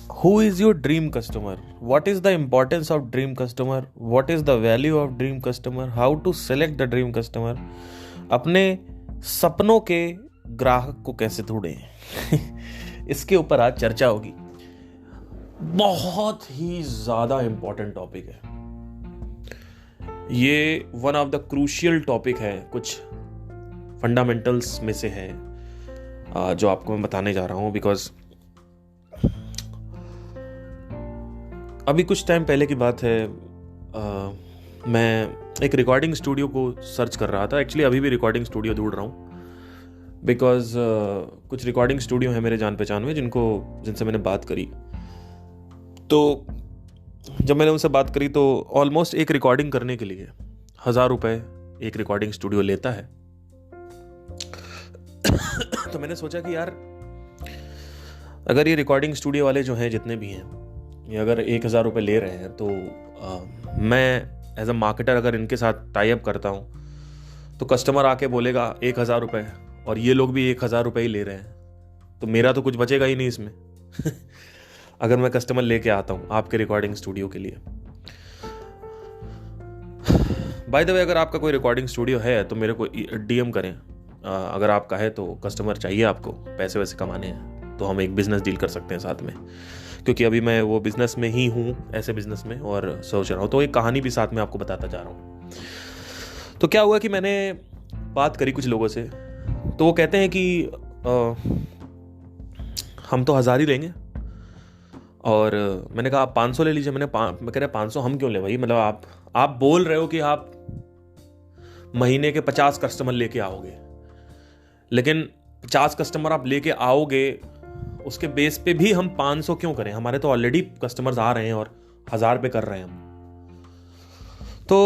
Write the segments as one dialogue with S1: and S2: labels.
S1: Who is your dream customer? What is the importance of dream customer? What is the value of dream customer? How to select the dream customer? अपने सपनों के ग्राहक को कैसे ढूंढें इसके ऊपर आज चर्चा होगी। बहुत ही ज़्यादा इम्पोर्टेंट टॉपिक है ये, one of the crucial topic है, कुछ फंडामेंटल्स में से है जो आपको मैं बताने जा रहा हूँ। बिकॉज अभी कुछ टाइम पहले की बात है, मैं एक रिकॉर्डिंग स्टूडियो को सर्च कर रहा था। एक्चुअली अभी भी रिकॉर्डिंग स्टूडियो ढूंढ रहा हूँ बिकॉज कुछ रिकॉर्डिंग स्टूडियो हैं मेरे जान पहचान में जिनसे मैंने बात करी। तो जब मैंने उनसे बात करी तो ऑलमोस्ट एक रिकॉर्डिंग करने के लिए 1000 रुपये एक रिकॉर्डिंग स्टूडियो लेता है। तो मैंने सोचा कि यार अगर ये रिकॉर्डिंग स्टूडियो वाले जो हैं जितने भी हैं ये अगर 1000 रुपये ले रहे हैं तो मैं एज अ मार्केटर अगर इनके साथ टाई अप करता हूँ तो कस्टमर आके बोलेगा 1000 रुपये और ये लोग भी 1000 रुपये ही ले रहे हैं तो मेरा तो कुछ बचेगा ही नहीं इसमें। अगर मैं कस्टमर लेके आता हूँ आपके रिकॉर्डिंग स्टूडियो के लिए। बाय द वे, अगर आपका कोई रिकॉर्डिंग स्टूडियो है तो मेरे को डीएम करें। अगर आपका है तो कस्टमर चाहिए, आपको पैसे वैसे कमाने हैं तो हम एक बिजनेस डील कर सकते हैं साथ में, क्योंकि अभी मैं वो बिजनेस में ही हूँ, ऐसे बिजनेस में, और सोच रहा हूँ। तो एक कहानी भी साथ में आपको बताता जा रहा हूँ। तो क्या हुआ कि मैंने बात करी कुछ लोगों से, तो वो कहते हैं कि हम तो 1000 ही लेंगे। और मैंने कहा आप 500 ले लीजिए। मैं कह रहा 500 हम क्यों ले भाई, मतलब आप बोल रहे हो कि आप महीने के 50 कस्टमर लेके आओगे, लेकिन 50 कस्टमर आप लेके आओगे उसके बेस पे भी हम 500 क्यों करें? हमारे तो ऑलरेडी कस्टमर्स आ रहे हैं और 1000 पे कर रहे हैं हम। तो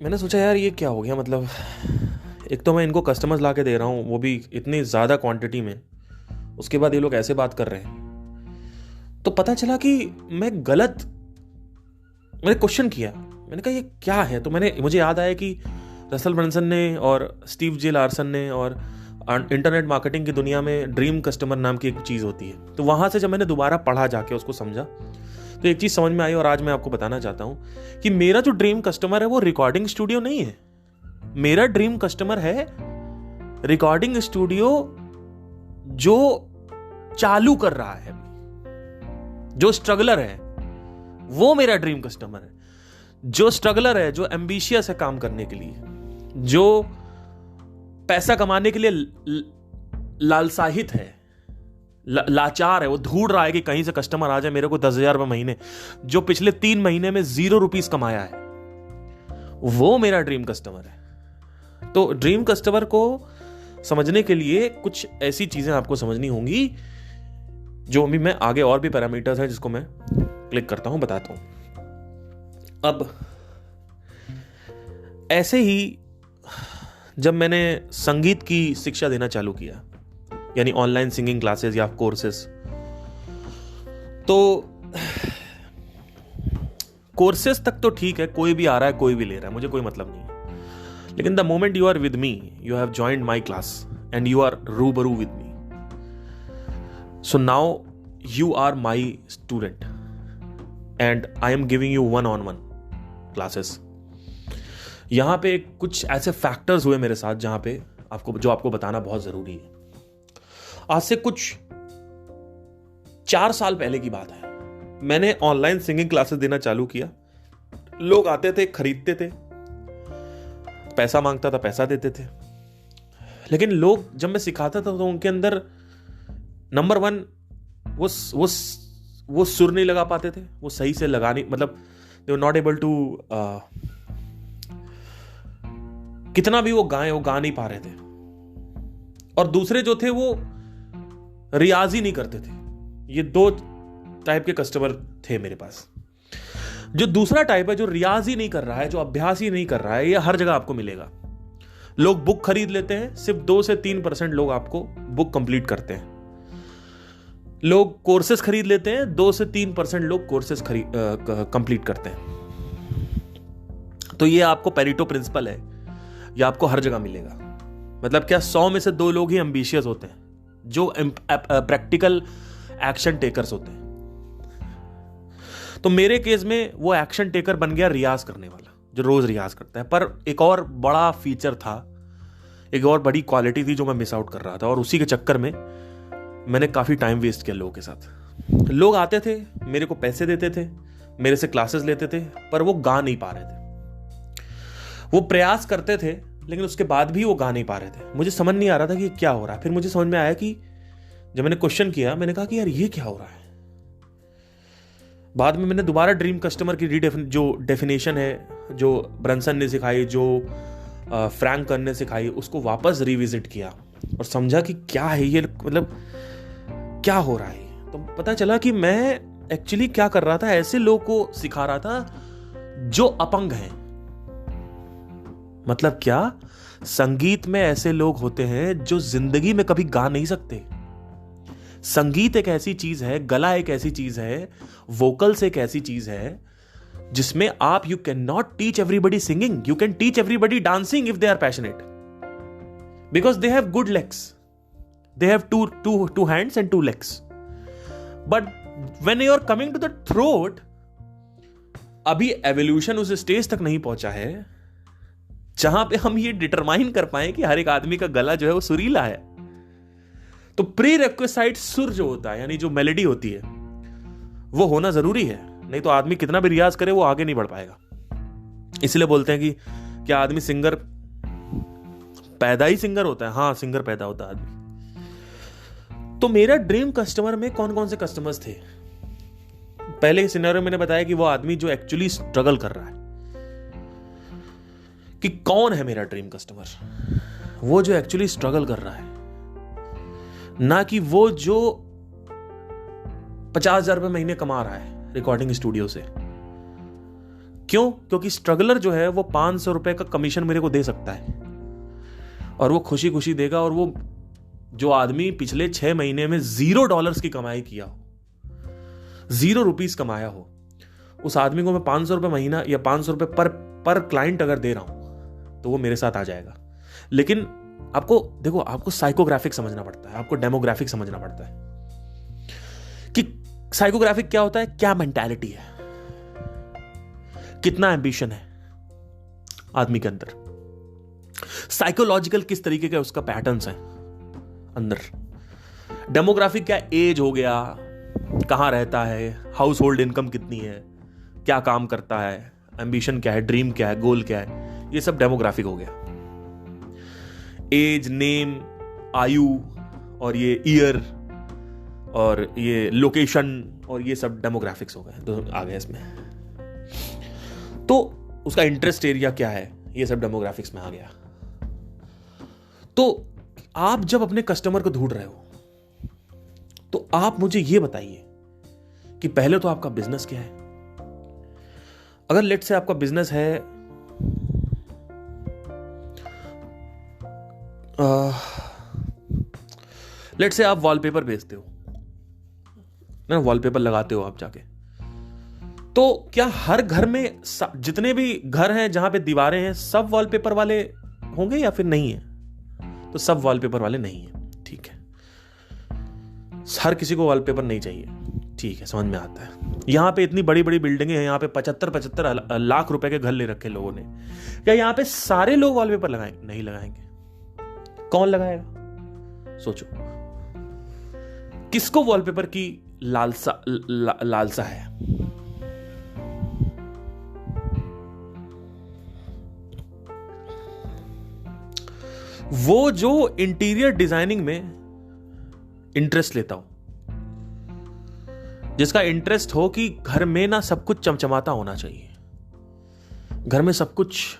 S1: मैंने सोचा यार ये क्या हो गया, मतलब एक तो मैं इनको कस्टमर्स ला के दे रहा हूँ वो भी इतनी ज़्यादा क्वांटिटी में, उसके बाद ये लोग ऐसे बात कर रहे हैं। तो पता चला कि मैंने क्वेश्चन किया, मैंने कहा ये क्या है। तो मुझे याद आया कि रसल ब्रंसन ने और स्टीव जे लार्सन ने और इंटरनेट मार्केटिंग की दुनिया में ड्रीम कस्टमर नाम की एक चीज़ होती है। तो वहाँ से जब मैंने दोबारा पढ़ा जाके उसको समझा तो एक चीज़ समझ में आई और आज मैं आपको बताना चाहता हूँ कि मेरा जो ड्रीम कस्टमर है वो रिकॉर्डिंग स्टूडियो नहीं है। मेरा ड्रीम कस्टमर है रिकॉर्डिंग स्टूडियो जो चालू कर रहा है, जो स्ट्रगलर है, वो मेरा ड्रीम कस्टमर है। जो स्ट्रगलर है, जो एम्बिशियस है काम करने के लिए, जो पैसा कमाने के लिए लालसाहित है, लाचार है, वो ढूंढ रहा है कि कहीं से कस्टमर आ जाए मेरे को 10,000 रुपये महीने, जो पिछले 3 महीने में 0 रुपीस कमाया है, वो मेरा ड्रीम कस्टमर है। तो ड्रीम कस्टमर को समझने के लिए कुछ ऐसी चीजें आपको समझनी होंगी जो अभी मैं आगे, और भी पैरामीटर्स हैं जिसको मैं क्लिक करता हूं, बताता हूं। अब ऐसे ही जब मैंने संगीत की शिक्षा देना चालू किया, यानी ऑनलाइन सिंगिंग क्लासेस या कोर्सेस, तो कोर्सेस तक तो ठीक है, कोई भी आ रहा है कोई भी ले रहा है, मुझे कोई मतलब नहीं है। लेकिन the moment you are with me, you have joined my class and you are रूबरू with me, so now you are my student and I am giving you one-on-one classes। यहां पे कुछ ऐसे फैक्टर्स हुए मेरे साथ जहां पे आपको बताना बहुत जरूरी है। आज से कुछ 4 साल पहले की बात है, मैंने ऑनलाइन सिंगिंग क्लासेस देना चालू किया। लोग आते थे, खरीदते थे, पैसा मांगता था, पैसा देते थे। लेकिन लोग, जब मैं सिखाता था तो उनके अंदर नंबर 1 वो सुर नहीं लगा पाते थे, वो सही से मतलब दे वर नॉट एबल टू, कितना भी वो गा नहीं पा रहे थे। और दूसरे जो थे वो रियाज ही नहीं करते थे। ये 2 टाइप के कस्टमर थे मेरे पास। जो दूसरा टाइप है, जो रियाज ही नहीं कर रहा है, जो अभ्यास ही नहीं कर रहा है, ये हर जगह आपको मिलेगा। लोग बुक खरीद लेते हैं, सिर्फ 2 से 3% लोग आपको बुक कंप्लीट करते हैं। लोग कोर्सेस खरीद लेते हैं, 2 से 3% लोग कोर्सेस कंप्लीट करते हैं। तो ये आपको पेरेटो प्रिंसिपल है, ये आपको हर जगह मिलेगा। मतलब क्या 100 में से 2 लोग ही एम्बिशियस होते हैं, जो प्रैक्टिकल एक्शन टेकर्स होते हैं। तो मेरे केस में वो एक्शन टेकर बन गया रियाज करने वाला, जो रोज रियाज करता है। पर एक और बड़ा फीचर था, एक और बड़ी क्वालिटी थी जो मैं मिस आउट कर रहा था, और उसी के चक्कर में मैंने काफी टाइम वेस्ट किया लोगों के साथ। लोग आते थे, मेरे को पैसे देते थे, मेरे से क्लासेस लेते थे, पर वो गा नहीं पा रहे थे। वो प्रयास करते थे लेकिन उसके बाद भी वो गा नहीं पा रहे थे। मुझे समझ नहीं आ रहा था कि क्या हो रहा है। फिर मुझे समझ में आया कि जब मैंने क्वेश्चन किया, मैंने कहा कि यार ये क्या हो रहा है। बाद में मैंने दोबारा ड्रीम कस्टमर की जो डेफिनेशन है, जो ब्रंसन ने सिखाई, जो फ्रैंक कर्न ने सिखाई, उसको वापस रिविजिट किया और समझा कि क्या है ये, मतलब क्या हो रहा है। तो पता चला कि मैं एक्चुअली क्या कर रहा था, ऐसे लोगों को सिखा रहा था जो अपंग हैं। मतलब क्या, संगीत में ऐसे लोग होते हैं जो जिंदगी में कभी गा नहीं सकते। संगीत एक ऐसी चीज है, गला एक ऐसी चीज है, वोकल्स एक ऐसी चीज है जिसमें आप you can not teach everybody singing, you can teach everybody dancing if they are passionate, because they have good legs, they have two hands and 2 legs. But when you are coming to the throat, अभी evolution उस stage तक नहीं पहुंचा है जहां पे हम ये डिटरमाइन कर पाए कि हर एक आदमी का गला जो है वो सुरीला है। तो प्री रिक्विसाइट सुर जो होता है, यानी जो मेलोडी होती है, वो होना जरूरी है, नहीं तो आदमी कितना भी रियाज करे वो आगे नहीं बढ़ पाएगा। इसलिए बोलते हैं कि क्या आदमी सिंगर पैदा ही सिंगर होता है? हाँ, सिंगर पैदा होता है आदमी। तो मेरा ड्रीम कस्टमर में कौन कौन से कस्टमर्स थे? पहले सिनेरियो मैंने बताया कि वो आदमी जो एक्चुअली स्ट्रगल कर रहा है, कि कौन है मेरा ड्रीम कस्टमर? वो जो एक्चुअली स्ट्रगल कर रहा है, ना कि वो जो 50,000 रुपए महीने कमा रहा है रिकॉर्डिंग स्टूडियो से। क्यों? क्योंकि स्ट्रगलर जो है वो 500 रुपए का कमीशन मेरे को दे सकता है और वो खुशी खुशी देगा। और वो जो आदमी पिछले 6 महीने में $0 की कमाई किया हो, ₹0 कमाया हो, उस आदमी को मैं 500 रुपए महीना या 500 रुपए पर क्लाइंट अगर दे रहा हूं तो वो मेरे साथ आ जाएगा। लेकिन आपको देखो, आपको साइकोग्राफिक समझना पड़ता है, आपको डेमोग्राफिक समझना पड़ता है कि साइकोग्राफिक क्या होता है, क्या मेंटालिटी है, कितना एंबिशन है आदमी के अंदर, साइकोलॉजिकल किस तरीके का उसका पैटर्न्स है अंदर। डेमोग्राफिक क्या, एज हो गया, कहां रहता है, हाउस होल्ड इनकम कितनी है, क्या काम करता है, एंबिशन क्या है, ड्रीम क्या है, गोल क्या है, ये सब डेमोग्राफिक हो गया। एज, नेम, आयु और ये ईयर और ये लोकेशन और ये सब डेमोग्राफिक्स हो गए, तो आ गए इसमें। तो उसका इंटरेस्ट एरिया क्या है, ये सब डेमोग्राफिक्स में आ गया। तो आप जब अपने कस्टमर को ढूंढ रहे हो तो आप मुझे ये बताइए कि पहले तो आपका बिजनेस क्या है। अगर लेट से आपका बिजनेस है लेट से आप वॉलपेपर बेचते हो ना, वॉलपेपर लगाते हो आप जाके, तो क्या हर घर में जितने भी घर हैं जहां पे दीवारें हैं सब वॉलपेपर वाले होंगे या फिर नहीं है? तो सब वॉलपेपर वाले नहीं है, ठीक है। हर किसी को वॉलपेपर नहीं चाहिए, ठीक है, समझ में आता है। यहां पे इतनी बड़ी बड़ी बिल्डिंगे हैं, यहां पे 75 लाख रुपए के घर ले रखे लोगों ने, क्या यहां पे सारे लोग वॉलपेपर लगाएंगे? नहीं लगाएंगे। कौन लगाएगा? सोचो, किसको वॉलपेपर की लालसा है? वो जो इंटीरियर डिजाइनिंग में इंटरेस्ट लेता हो, जिसका इंटरेस्ट हो कि घर में ना सब कुछ चमचमाता होना चाहिए, घर में सब कुछ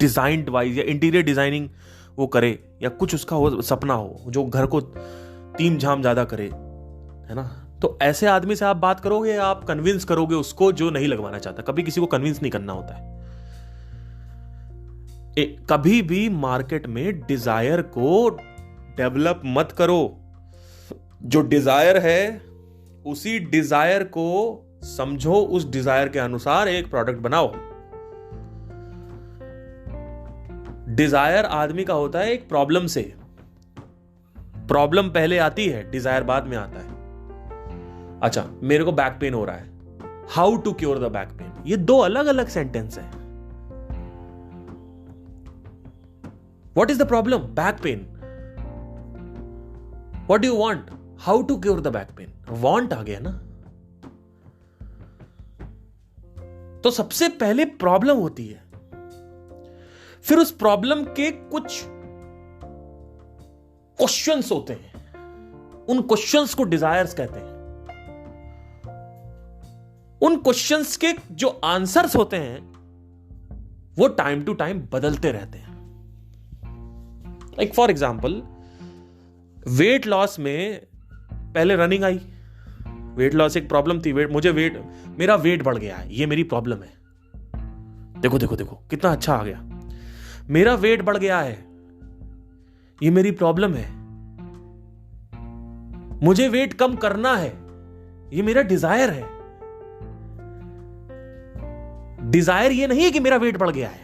S1: डिजाइन्ड वाइज या इंटीरियर डिजाइनिंग वो करे, या कुछ उसका हो सपना हो जो घर को तीम झाम ज्यादा करे, है ना। तो ऐसे आदमी से आप बात करोगे, आप कन्विंस करोगे उसको जो नहीं लगवाना चाहता। कभी किसी को कन्विंस नहीं करना होता है। कभी भी मार्केट में डिजायर को डेवलप मत करो। जो डिजायर है उसी डिजायर को समझो, उस डिजायर के अनुसार एक प्रोडक्ट बनाओ। डिजायर आदमी का होता है एक प्रॉब्लम से, प्रॉब्लम पहले आती है, डिजायर बाद में आता है। अच्छा, मेरे को बैक पेन हो रहा है, how to cure the back pain. ये दो अलग अलग सेंटेंस है। What is the problem? Back pain. What do you want? How to cure the back pain. Want आ गया ना। तो सबसे पहले प्रॉब्लम होती है, फिर उस प्रॉब्लम के कुछ क्वेश्चंस होते हैं, उन क्वेश्चंस को डिजायर्स कहते हैं। उन क्वेश्चंस के जो आंसर्स होते हैं वो टाइम टू टाइम बदलते रहते हैं। Like for example, weight loss में पहले रनिंग आई, वेट लॉस एक प्रॉब्लम थी। मेरा वेट बढ़ गया है, ये मेरी प्रॉब्लम है। देखो देखो देखो कितना अच्छा आ गया। मेरा वेट बढ़ गया है, ये मेरी प्रॉब्लम है। मुझे वेट कम करना है, ये मेरा डिजायर है। डिजायर ये नहीं है कि मेरा वेट बढ़ गया है।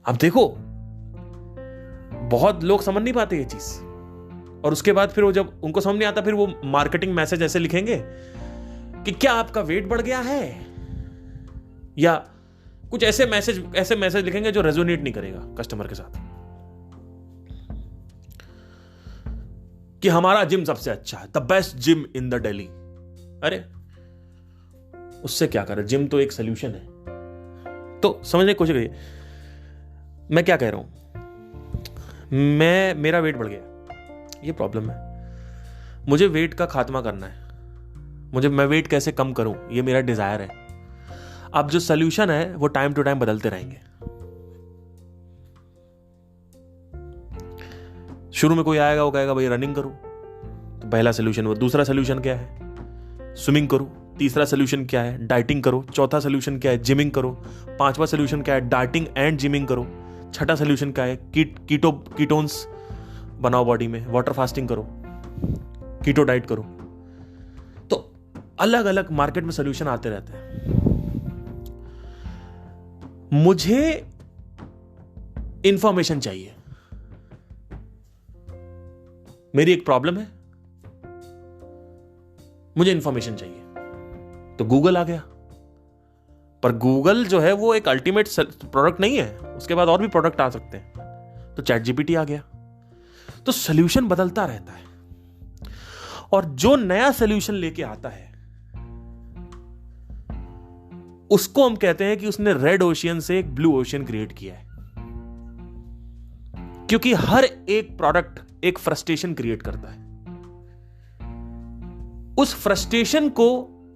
S1: अब देखो, बहुत लोग समझ नहीं पाते ये चीज, और उसके बाद फिर वो जब उनको समझ नहीं आता, फिर वो मार्केटिंग मैसेज ऐसे लिखेंगे कि क्या आपका वेट बढ़ गया है, या कुछ ऐसे मैसेज लिखेंगे जो रेजोनेट नहीं करेगा कस्टमर के साथ, कि हमारा जिम सबसे अच्छा है, the best gym in the Delhi. अरे उससे क्या करे, जिम तो एक सोल्यूशन है। तो समझने की कोशिश करिए मैं क्या कह रहा हूं। मेरा वेट बढ़ गया, ये प्रॉब्लम है। मुझे वेट का खात्मा करना है, मैं वेट कैसे कम करूं, ये मेरा डिजायर है। अब जो सोल्यूशन है वो टाइम टू टाइम बदलते रहेंगे। शुरू में कोई आएगा, वो कहेगा भाई रनिंग करो, तो पहला सोल्यूशन वो। दूसरा सोल्यूशन क्या है? स्विमिंग करो। तीसरा सोल्यूशन क्या है? डाइटिंग करो। चौथा सोल्यूशन क्या है? जिमिंग करो। पांचवा सोल्यूशन क्या है? डाइटिंग एंड जिमिंग करो। छठा सोल्यूशन क्या है? कीटोन्स बनाओ बॉडी में, वाटर फास्टिंग करो, कीटो डाइट करो। तो अलग अलग मार्केट में सोल्यूशन आते रहते हैं। मुझे इंफॉर्मेशन चाहिए, मेरी एक प्रॉब्लम है, मुझे इंफॉर्मेशन चाहिए, तो गूगल आ गया। पर गूगल जो है वो एक अल्टीमेट प्रोडक्ट नहीं है, उसके बाद और भी प्रोडक्ट आ सकते हैं। तो चैट जीपीटी आ गया। तो सोल्यूशन बदलता रहता है, और जो नया सोल्यूशन लेके आता है उसको हम कहते हैं कि उसने रेड ओशियन से एक ब्लू ओशियन क्रिएट किया है। क्योंकि हर एक प्रोडक्ट एक फ्रस्ट्रेशन क्रिएट करता है। उस फ्रस्ट्रेशन को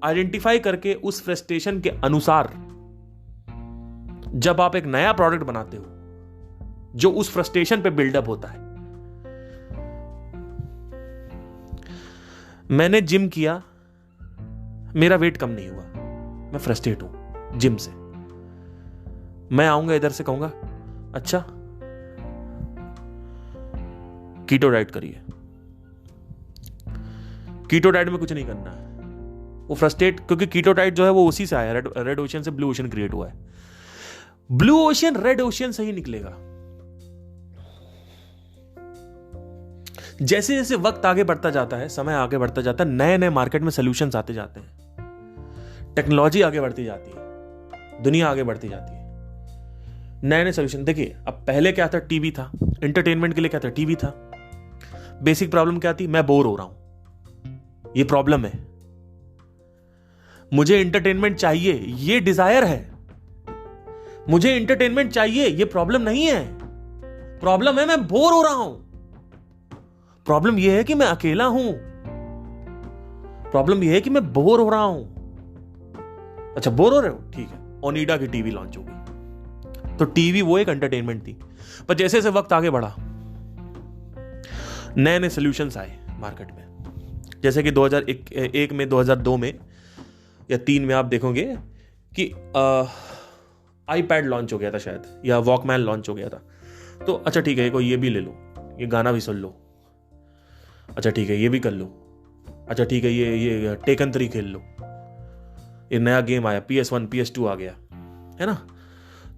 S1: आइडेंटिफाई करके उस फ्रस्ट्रेशन के अनुसार जब आप एक नया प्रोडक्ट बनाते हो जो उस फ्रस्ट्रेशन पे बिल्डअप होता है। मैंने जिम किया, मेरा वेट कम नहीं हुआ, मैं फ्रस्ट्रेट हूं जिम से। मैं आऊंगा इधर से कहूंगा अच्छा कीटो डाइट करिए। कीटो डाइट में कुछ नहीं करना है, वो फ्रस्ट्रेट, क्योंकि कीटो डाइट जो है वो उसी से आया, रेड ओशियन से ब्लू ओशियन क्रिएट हुआ है। ब्लू ओशियन रेड ओशियन से ही निकलेगा। जैसे जैसे वक्त आगे बढ़ता जाता है, समय आगे बढ़ता जाता है, नए नए मार्केट में सॉल्यूशंस आते जाते हैं, टेक्नोलॉजी आगे बढ़ती जाती है, दुनिया आगे बढ़ती जाती है, नए नए सॉल्यूशन। देखिए अब पहले क्या था? टीवी था, एंटरटेनमेंट के लिए क्या था? टीवी था। बेसिक प्रॉब्लम क्या थी? मैं बोर हो रहा हूं, ये प्रॉब्लम है। मुझे एंटरटेनमेंट चाहिए, ये डिजायर है। मुझे एंटरटेनमेंट चाहिए, ये प्रॉब्लम नहीं है। प्रॉब्लम है मैं बोर हो रहा हूं। प्रॉब्लम यह है कि मैं अकेला हूं। प्रॉब्लम यह है कि मैं बोर हो रहा हूं। अच्छा बोर हो रहे हो, ठीक है, ओनिडा की टीवी लॉन्च हो गई। तो टीवी वो एक एंटरटेनमेंट थी, पर जैसे जैसे वक्त आगे बढ़ा नए नए सॉल्यूशंस आए मार्केट में। जैसे कि 2001 में, 2002 में या 3 में आप देखोगे कि आईपैड लॉन्च हो गया था शायद, या वॉकमैन लॉन्च हो गया था। तो अच्छा ठीक है, कोई ये भी ले लो, ये गाना भी सुन लो, अच्छा ठीक है ये भी कर लो, अच्छा ठीक है ये टेकन 3 खेल लो, ये नया गेम आया, PS1 PS2 आ गया, है ना।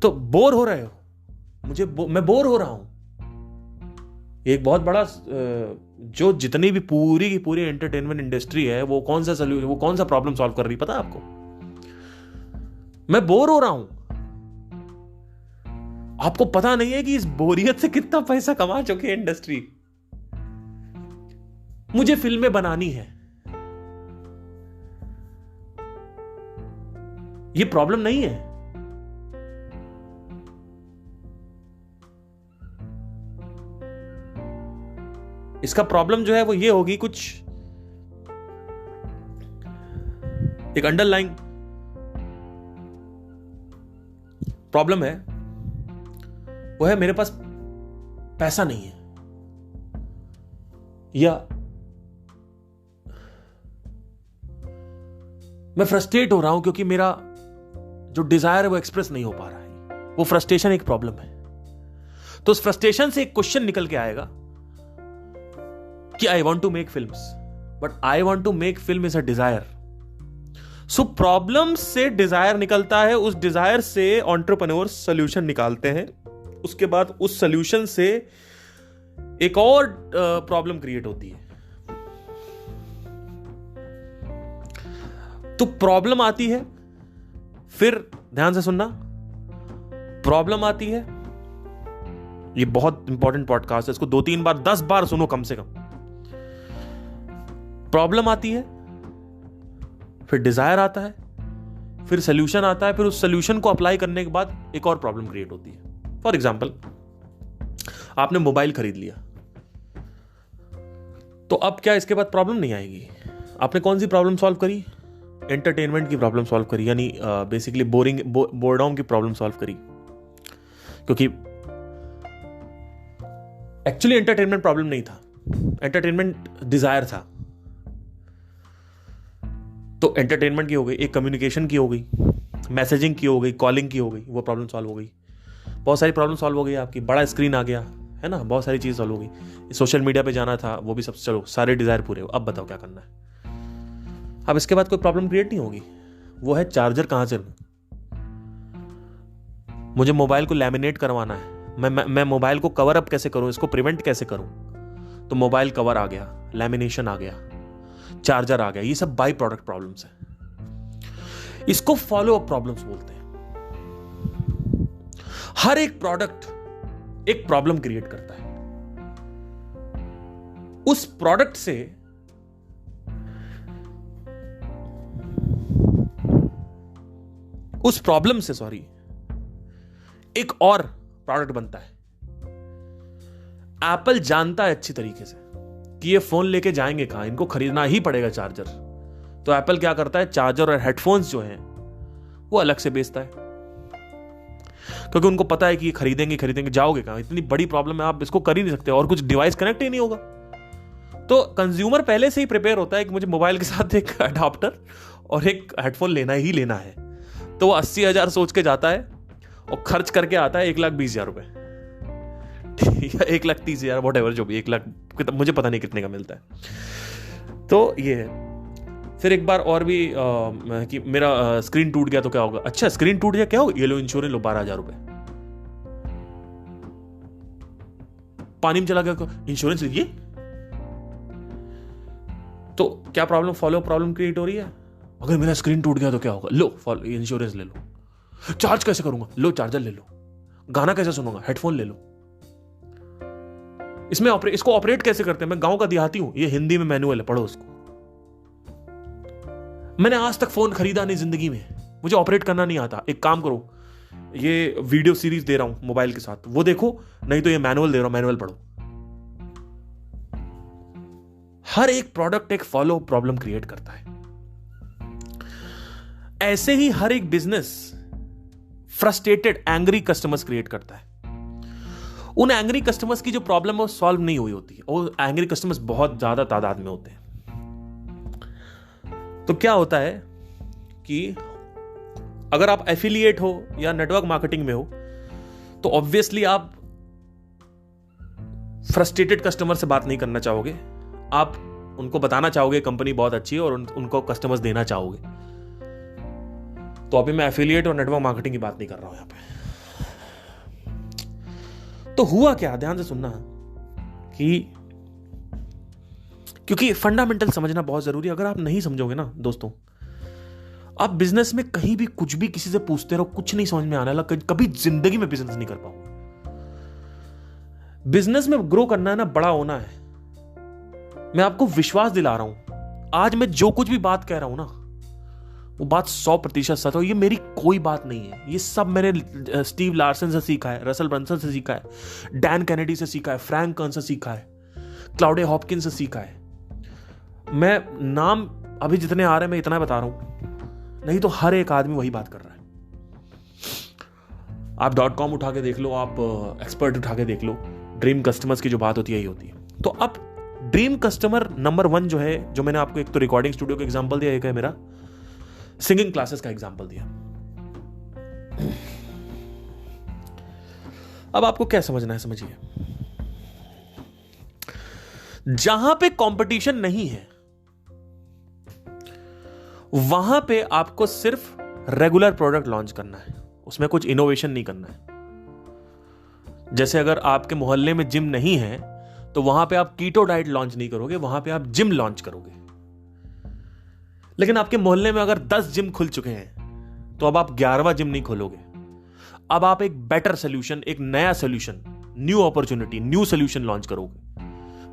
S1: तो बोर हो रहे हो, मैं बोर हो रहा हूं, एक बहुत बड़ा जो जितनी भी पूरी की पूरी एंटरटेनमेंट इंडस्ट्री है, वो कौन सा प्रॉब्लम सॉल्व कर रही पता है आपको? मैं बोर हो रहा हूं। आपको पता नहीं है कि इस बोरियत से कितना पैसा कमा चुकी है इंडस्ट्री। मुझे फिल्में बनानी है, ये प्रॉब्लम नहीं है। इसका प्रॉब्लम जो है वो ये होगी, कुछ एक अंडरलाइंग प्रॉब्लम है, वो है मेरे पास पैसा नहीं है, या मैं फ्रस्ट्रेट हो रहा हूं क्योंकि मेरा जो डिजायर है वो एक्सप्रेस नहीं हो पा रहा है। वो फ्रस्ट्रेशन एक प्रॉब्लम है। तो उस फ्रस्ट्रेशन से एक क्वेश्चन निकल के आएगा कि I want to make films, but I want to make film is a desire. So problem से डिजायर निकलता है, उस डिजायर से एंटरप्रेन्योर्स सॉल्यूशन निकालते हैं, उसके बाद उस सॉल्यूशन से एक और प्रॉब्लम क्रिएट होती है। तो प्रॉब्लम आती है, फिर ध्यान से सुनना, प्रॉब्लम आती है, ये बहुत इंपॉर्टेंट पॉडकास्ट है, इसको 2-3 बार 10 बार सुनो कम से कम। प्रॉब्लम आती है, फिर डिजायर आता है, फिर सोल्यूशन आता है, फिर उस सोल्यूशन को अप्लाई करने के बाद एक और प्रॉब्लम क्रिएट होती है। फॉर एग्जाम्पल, आपने मोबाइल खरीद लिया, तो अब क्या इसके बाद प्रॉब्लम नहीं आएगी? आपने कौन सी प्रॉब्लम सॉल्व करी? एंटरटेनमेंट की प्रॉब्लम सॉल्व करी, यानी बेसिकली बोरडाउन की प्रॉब्लम सॉल्व करी। क्योंकि एक्चुअली एंटरटेनमेंट प्रॉब्लम नहीं था, एंटरटेनमेंट डिजायर था। तो एंटरटेनमेंट की हो गई, एक कम्युनिकेशन की हो गई, मैसेजिंग की हो गई, कॉलिंग की हो गई, वो प्रॉब्लम सॉल्व हो गई। बहुत सारी प्रॉब्लम सॉल्व हो गई आपकी, बड़ा स्क्रीन आ गया है ना, बहुत सारी चीज सॉल्व हो गई। सोशल मीडिया पे जाना था, वो भी सब, चलो सारे डिजायर पूरे हो। अब बताओ क्या करना है? अब इसके बाद कोई प्रॉब्लम क्रिएट नहीं होगी। वो है चार्जर कहां से लूं? मुझे मोबाइल को लैमिनेट करवाना है, मैं मोबाइल को कवर अप कैसे करूं, इसको प्रिवेंट कैसे करूं? तो मोबाइल कवर आ गया, लैमिनेशन आ गया, चार्जर आ गया, ये सब बाई प्रोडक्ट प्रॉब्लम्स है। इसको फॉलो अप प्रॉब्लम्स बोलते हैं। हर एक प्रोडक्ट एक प्रॉब्लम क्रिएट करता है। उस प्रोडक्ट से उस प्रॉब्लम से एक और प्रोडक्ट बनता है। एप्पल जानता है अच्छी तरीके से कि ये फोन लेके जाएंगे कहां, इनको खरीदना ही पड़ेगा चार्जर। तो एप्पल क्या करता है, चार्जर और हेडफोन्स जो हैं वो अलग से बेचता है, क्योंकि उनको पता है कि ये खरीदेंगे जाओगे कहां, इतनी बड़ी प्रॉब्लम है, आप इसको कर ही नहीं सकते, और कुछ डिवाइस कनेक्ट ही नहीं होगा। तो कंज्यूमर पहले से ही प्रिपेयर होता है कि मुझे मोबाइल के साथ एक अडाप्टर और एक हेडफोन लेना ही लेना है। तो वो 80,000 सोच के जाता है और खर्च करके आता है 1,20,000 रुपए, या 1,30,000, व्हाटएवर, जो भी 1 लाख, मुझे पता नहीं कितने का मिलता है। तो ये है। फिर एक बार और भी कि मेरा स्क्रीन टूट गया तो क्या होगा? अच्छा, स्क्रीन टूट गया, क्या होगा? ये लो इंश्योरेंस लो, 12,000 रुपए। पानी में चला गया, इंश्योरेंस लीजिए। तो क्या प्रॉब्लम, फॉलो प्रॉब्लम क्रिएट हो रही है। अगर मेरा स्क्रीन टूट गया तो क्या होगा? लो फॉलो, इंश्योरेंस ले लो। चार्ज कैसे करूंगा? लो चार्जर ले लो। गाना कैसे सुनूंगा? हेडफोन ले लो। इसको ऑपरेट कैसे करते हैं? मैं गांव का देहाती हूं, ये हिंदी में मैनुअल है, पढ़ो उसको। मैंने आज तक फोन खरीदा नहीं जिंदगी में, मुझे ऑपरेट करना नहीं आता। एक काम करो, ये वीडियो सीरीज दे रहा हूं मोबाइल के साथ, वो देखो, नहीं तो ये मैनुअल दे रहा हूं, मैनुअल पढ़ो। हर एक प्रोडक्ट एक फॉलो प्रॉब्लम क्रिएट करता है। ऐसे ही हर एक business frustrated, angry customers create करता है। उन एंग्री कस्टमर्स की जो प्रॉब्लम है वो सॉल्व नहीं हुई होती, और एंग्री कस्टमर्स बहुत ज्यादा तादाद में होते हैं। तो क्या होता है कि अगर आप एफिलिएट हो या नेटवर्क मार्केटिंग में हो, तो ऑब्वियसली आप फ्रस्ट्रेटेड कस्टमर से बात नहीं करना चाहोगे, आप उनको बताना चाहोगे कंपनी बहुत अच्छी है और उनको कस्टमर्स देना चाहोगे। तो अभी मैं एफिलिएट और नेटवर्क मार्केटिंग की बात नहीं कर रहा हूं यहां पे। तो हुआ क्या, ध्यान से सुनना, कि क्योंकि फंडामेंटल समझना बहुत जरूरी है। अगर आप नहीं समझोगे ना दोस्तों, आप बिजनेस में कहीं भी कुछ भी किसी से पूछते रहो, कुछ नहीं समझ में आने वाला, कभी जिंदगी में बिजनेस नहीं कर पाओगे। बिजनेस में ग्रो करना है ना, बड़ा होना है। मैं आपको विश्वास दिला रहा हूं, आज मैं जो कुछ भी बात कह रहा हूं ना, वो बात 100% सच हो। ये मेरी कोई बात नहीं है, ये सब मैंने स्टीव लार्सन से सीखा है, रसल ब्रंसन से सीखा है, डैन कैनेडी से सीखा है, फ्रैंक कर्न से सीखा है, क्लाउडे हॉपकिंस से सीखा है। मैं नाम अभी जितने आ रहे हैं मैं इतना बता रहा हूं, नहीं तो हर एक आदमी वही बात कर रहा है। आप .com उठा के देख लो, आप एक्सपर्ट उठा के देख लो, ड्रीम कस्टमर्स की जो बात होती है यही होती है। तो अब ड्रीम कस्टमर नंबर 1 जो है, जो मैंने आपको एक तो रिकॉर्डिंग स्टूडियो का एग्जांपल दिया, एक है मेरा सिंगिंग क्लासेस का एग्जांपल दिया। अब आपको क्या समझना है, समझिए। जहां पे कंपटीशन नहीं है वहां पे आपको सिर्फ रेगुलर प्रोडक्ट लॉन्च करना है, उसमें कुछ इनोवेशन नहीं करना है। जैसे अगर आपके मोहल्ले में जिम नहीं है तो वहां पे आप कीटो डाइट लॉन्च नहीं करोगे, वहां पे आप जिम लॉन्च करोगे। लेकिन आपके मोहल्ले में अगर 10 जिम खुल चुके हैं तो अब आप 11वां जिम नहीं खोलोगे। अब आप एक बेटर सोल्यूशन, एक नया solution, new opportunity, new solution launch करोगे।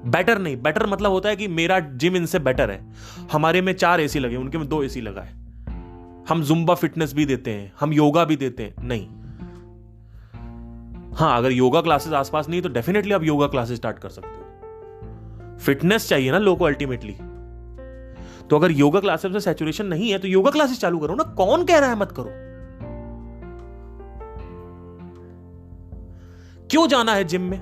S1: बेटर नहीं, बेटर मतलब होता है कि मेरा जिम इनसे बेटर है, हमारे में 4 एसी लगे, उनके में 2 एसी लगा है, हम जुम्बा फिटनेस भी देते हैं, हम योगा भी देते हैं। नहीं, हाँ, अगर योगा क्लासेस आसपास नहीं तो डेफिनेटली आप योगा क्लासेस स्टार्ट कर सकते हो। फिटनेस चाहिए ना लोगों को अल्टीमेटली, तो अगर योगा क्लासेस में सैचुरेशन नहीं है तो योगा क्लासेस चालू करो ना। कौन कह रहा है मत करो? क्यों जाना है जिम में?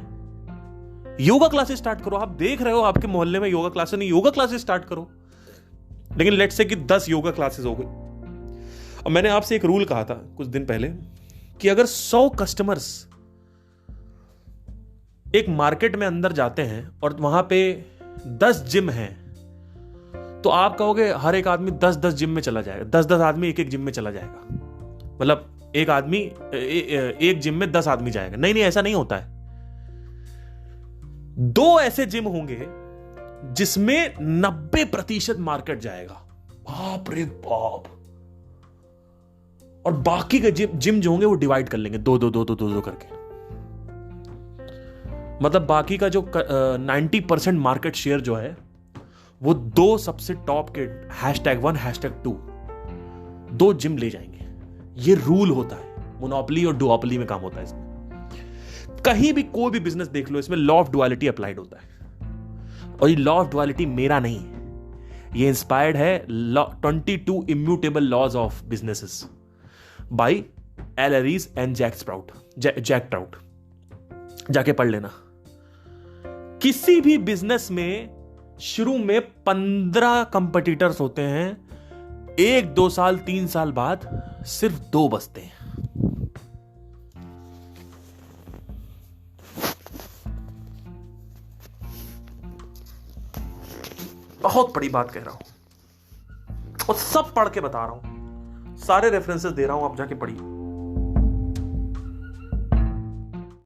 S1: योगा क्लासेस स्टार्ट करो। आप देख रहे हो आपके मोहल्ले में योगा क्लासेस नहीं, योगा क्लासेस स्टार्ट करो। लेकिन लेट्स से कि 10 योगा क्लासेस हो गई। और मैंने आपसे एक रूल कहा था कुछ दिन पहले कि अगर 100 कस्टमर्स एक मार्केट में अंदर जाते हैं और वहां पे 10 जिम हैं, तो आप कहोगे हर एक आदमी 10-10 जिम में चला जाएगा, 10-10 आदमी एक जिम में चला जाएगा, मतलब एक आदमी एक जिम में 10 आदमी जाएगा। नहीं, ऐसा नहीं होता है। 2 ऐसे जिम होंगे जिसमें 90% मार्केट जाएगा, बाप रे बाप, और बाकी के जिम जो होंगे वो डिवाइड कर लेंगे 2-2 करके। मतलब बाकी का जो 90% मार्केट शेयर जो है वो 2 सबसे टॉप के #1 #2 2 जिम ले जाएंगे। ये रूल होता है, मोनोपोली और डुओपोली में काम होता है। इसमें कहीं भी कोई भी बिजनेस देख लो, इसमें लॉ ऑफ डुअलिटी अप्लाइड होता है। और ये लॉ ऑफ डुअलिटी मेरा नहीं है, ये इंस्पायर्ड है 22 immutable laws of businesses by Al Ries and Jack Trout. जाके पढ़ लेना। किसी भी बिजनेस में शुरू में 15 कंपटीटर्स होते हैं, 1-2 साल 3 साल बाद सिर्फ 2 बचते हैं। बहुत बड़ी बात कह रहा हूं और सब पढ़ के बता रहा हूं, सारे रेफरेंसेस दे रहा हूं, आप जाके पढ़िए।